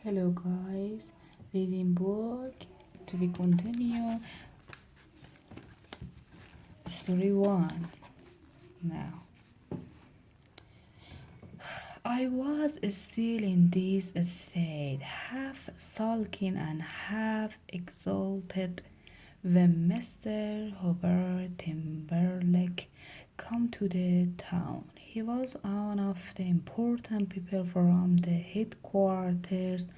Hello guys, reading book to be continued. Story 1. Now, I was still in this state, half sulking and half exalted, when Mr. Hubert Timberlake came to the town. He was one of the important people from the headquarters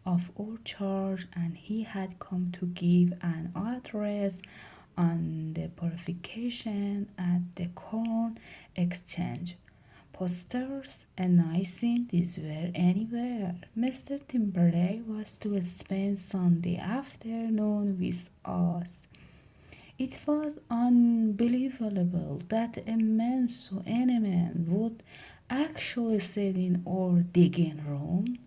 of our church, and he had come to give an address on the purification at the corn exchange. Posters announcing this were anywhere. Mr. Timberlake was to spend Sunday afternoon with us. It was unbelievable that a man so eminent would actually sit in our digging room,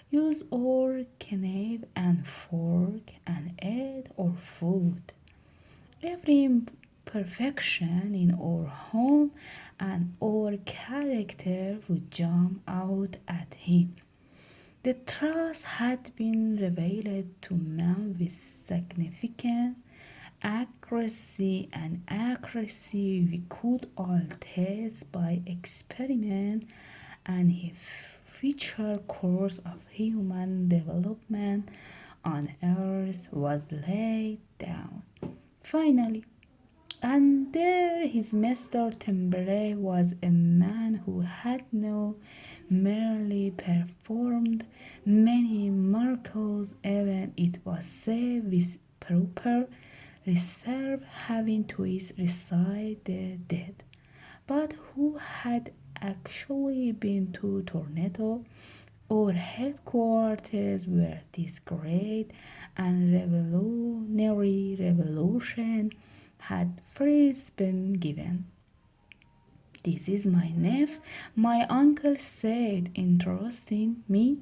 use our knife and fork, and eat our food. Every imperfection in our home and our character would jump out at him. The truth had been revealed to man with significant accuracy, and accuracy we could all test by experiment, and his future course of human development on earth was laid down. Finally, and there his Mr. Timberlake was a man who had not merely performed many miracles, even it was said with proper reserve, having twice resuscitated the dead, but who had actually been to Tornado, our headquarters, where this great and revolutionary revolution had first been given. "This is my nephew," my uncle said, introducing me.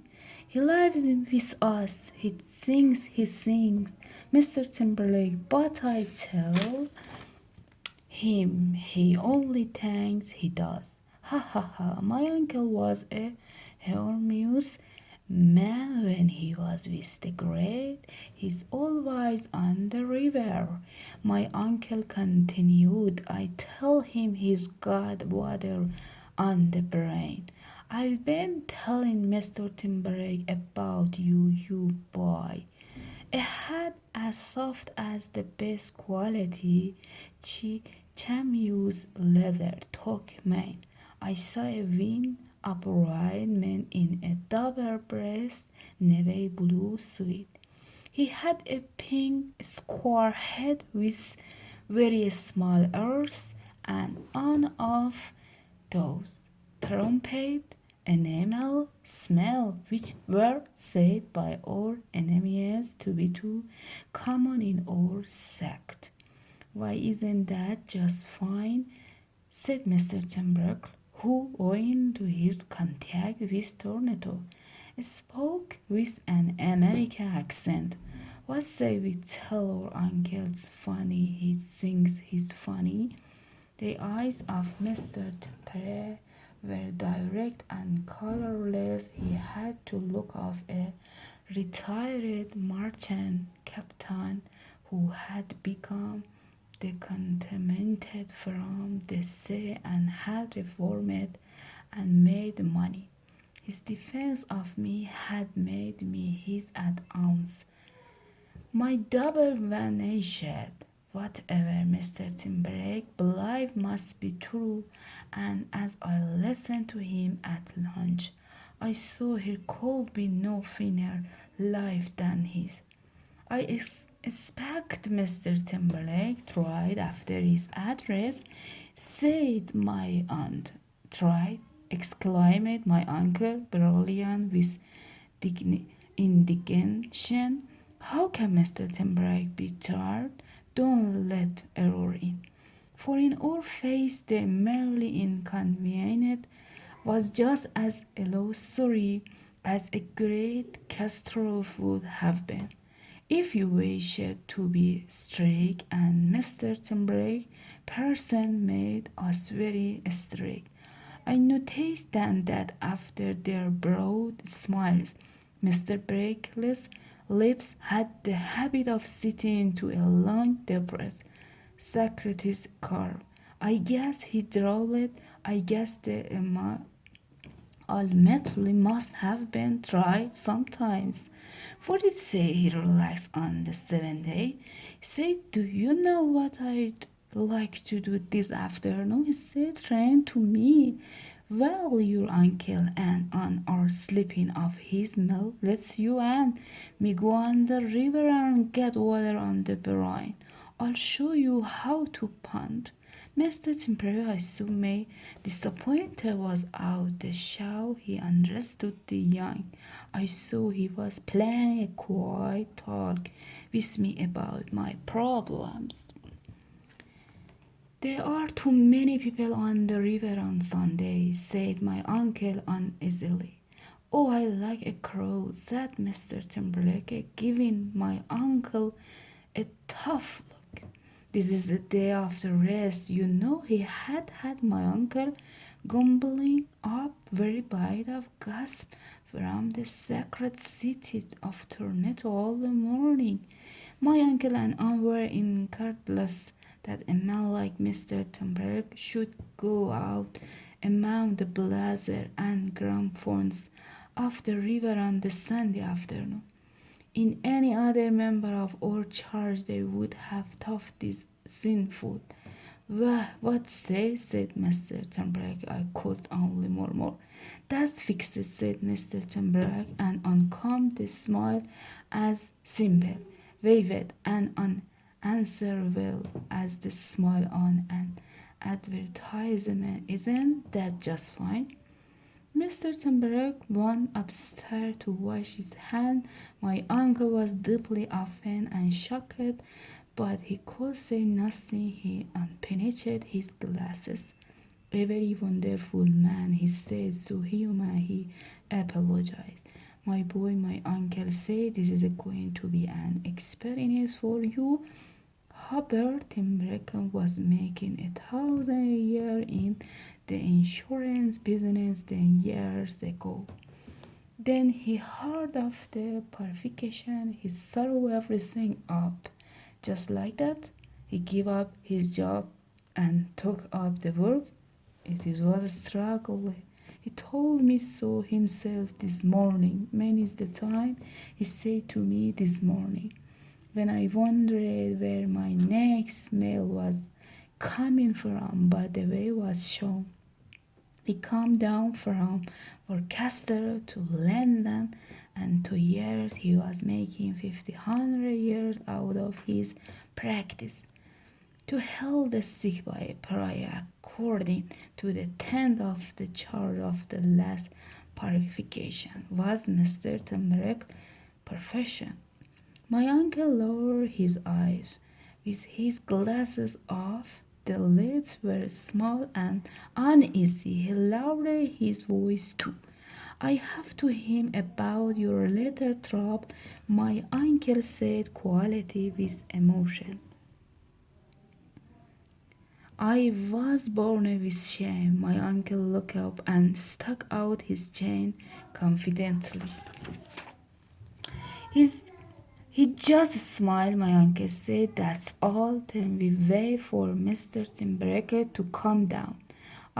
"He lives with us. He sings, Mr. Timberlake, but I tell him he only thinks he does. Ha ha ha. My uncle was a harmless man when he was with the great. He's always on the river," my uncle continued. "I tell him he's got water on the brain. I've been telling Mr. Timberlake about you, you boy. A hat as soft as the best quality chamois leather toque mane. I saw a wing upright man in a double-breast navy blue suit. He had a pink square head with very small ears, and one of those trumpet enamel smell which were said by our enemies to be too common in our sect. "Why, isn't that just fine?" said Mr. Timberlake, who, owing to his contact with Tornado, spoke with an American accent. "What say we tell our uncle's funny? He thinks he's funny." The eyes of Mr. Timberlake were direct and colorless. He had to look of a retired merchant captain who had become decontaminated from the sea and had reformed and made money. His defense of me had made me his at once. My double vanished. Whatever Mr. Timberlake believed must be true, and as I listened to him at lunch, I saw there could be no finer life than his. "I expect Mr. Timberlake tried after his address," said my aunt. "Tried?" exclaimed my uncle, brilliant with indignation. "How can Mr. Timberlake be tried? Don't let error in. For in our face the merely inconvenient was just as illusory as a great catastrophe would have been, if you wished to be strict, and Mr. Timberlake person made us very strict. I noticed then that after their broad smiles, Mr. Brickley's lips had the habit of sitting into a long, depressed, Socrates curve. I guess he drawled. I guess the ultimately must have been tried sometimes. For it say he relaxed on the seventh day. He said, "Do you know what I'd like to do this afternoon?" He said, "Train to me. Well, your uncle and aunt are sleeping off his milk. Let's you and me go on the river and get water on the brine. I'll show you how to pond." Mr. Timberlake, I assume, disappointed, was out the show. He understood the young. I saw he was planning a quiet talk with me about my problems. "There are too many people on the river on Sunday," said my uncle uneasily. "Oh, I like a crow," said Mr. Timberlake, giving my uncle a tough look. "This is the day after rest. You know he had my uncle gobbling up very bite of gossip from the sacred city of Toronto all the morning. My uncle and aunt were incredulous that a man like Mr. Timberlake should go out among the blazer and gramophones of the river on the Sunday afternoon. In any other member of our church they would have thought this sinful. "Well, what say?" said Mr. Timberlake. I could only murmur. "That's fixed," said Mr. Timberlake, and uncommed the smile as simple, vivid, and unanswerable as the smile on an advertisement. "Isn't that just fine?" Mr. Timberlake went upstairs to wash his hands. My uncle was deeply offended and shocked, but he could say nothing. He unpinched his glasses. "A very wonderful man," he said, so human. He apologized. "My boy," my uncle said, "this is going to be an experience for you. Hubert Timberlake was making 1,000 a year in the insurance business 10 years ago. Then he heard of the purification. He threw everything up. Just like that, he gave up his job and took up the work. It was a struggle. He told me so himself this morning. Many's the time he said to me this morning, when I wondered where my next meal was coming from, but the way was shown. He came down from Worcester to London, and 2 years he was making 1,500 years out of his practice. To heal the sick by prayer, according to the tenth of the charge of the last purification, was Mr. Timberlake's profession. My uncle lowered his eyes. With his glasses off, the lids were small and uneasy. He lowered his voice too. "I have to him about your little trouble," my uncle said quietly with emotion. "I was born with shame." My uncle looked up and stuck out his chin confidently. He just smiled. My uncle said, "That's all. Then we wait for Mr. Timberlake to come down."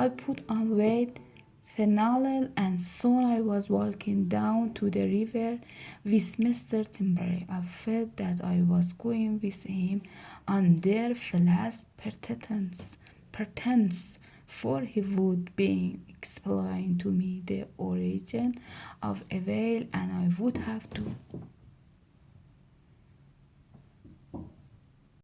I put on weight finale, and soon I was walking down to the river with Mr. Timberlake. I felt that I was going with him under false pretense, for he would be explain to me the origin of a whale, and I would have to